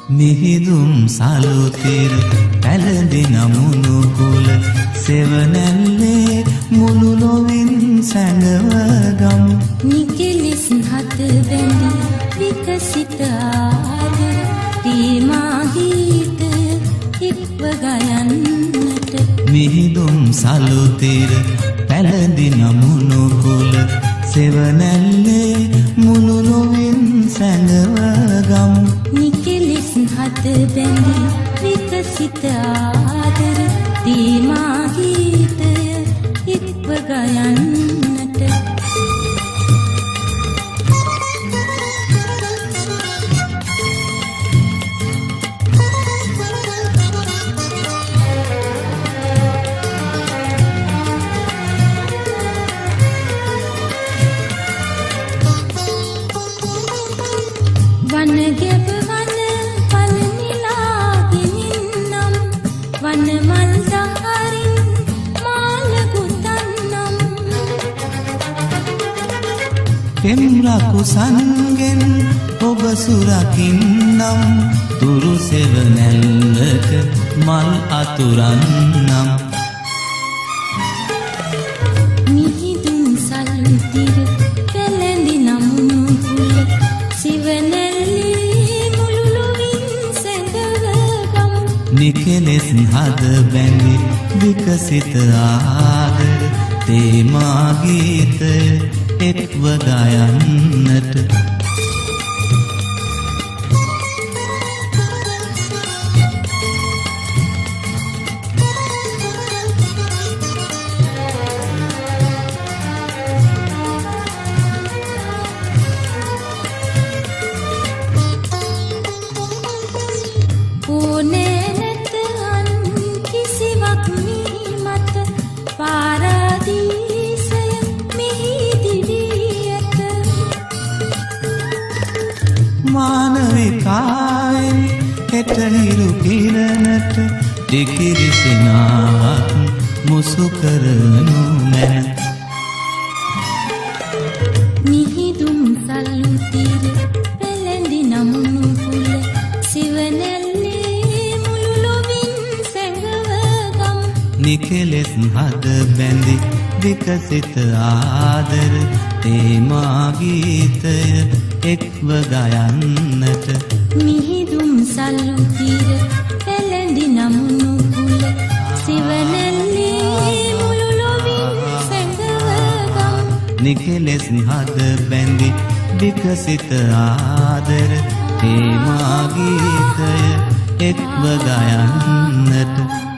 මිහිදුම් සලුතිර පැළඳින මුණුකුල සෙවණැල්ලේ මුළු ලොවින් සැඟවගම් නිකෙලෙස් හත බැඳි විකසිත ආදර තීමා ගීත එක්ව ගයන්නට මිහිදුම් සලුතිර පැළඳින මුණුකුල සෙවණැල්ලේ මුළු ලොවින් සැඟවගම් නිකෙලෙස් හත බැඳි විකසිත ආදර තීමා ගීතය එක්ව ගයන්නට වනගෙබ වන පලනිලාගෙනින්නම් වනමල් දහරින් මාලගුතන්නම් පෙම්රකු සංගෙන් ඔබ සුරකින්නම් තුරු සෙවණැල්ලක මල් අතුරන්නම් මිහිදුම් සල්තිර පැළඳින මුණුකුල සිවණැල්ලේ මුළු ලොවින් සැඟවගම් නිකෙලෙස් හද බැඳි විකසිත ආදර තේමා ගීතය එක්ව ගයන්නට ඕනේ නැත අන් කිසිවක් මේ මත පාරාදීසය මෙහිදිවී ඇත මානවිකායෙන් හෙට හිරු කිරණට දිකිරිසිනාවක් මුසු කරනු මැන මිහිදුම් සල්තිර පැළඳින මුණුකුල සිවණැල්ලේ මුළු ලොවින් සැඟවගම් නිකෙලෙස් හද බැඳි විකසිත ආදර තේමා ගීතය එක්ව ගයන්නට මිහිදුම් සල්තිර පැළඳින මුණුකුල සිවණැල්ලේ මුළු ලොවින් සැඟවගම් නිකෙලෙස් හද බැඳි විකසිත ආදර තේමා ගීතය එක්ව ගයන්නට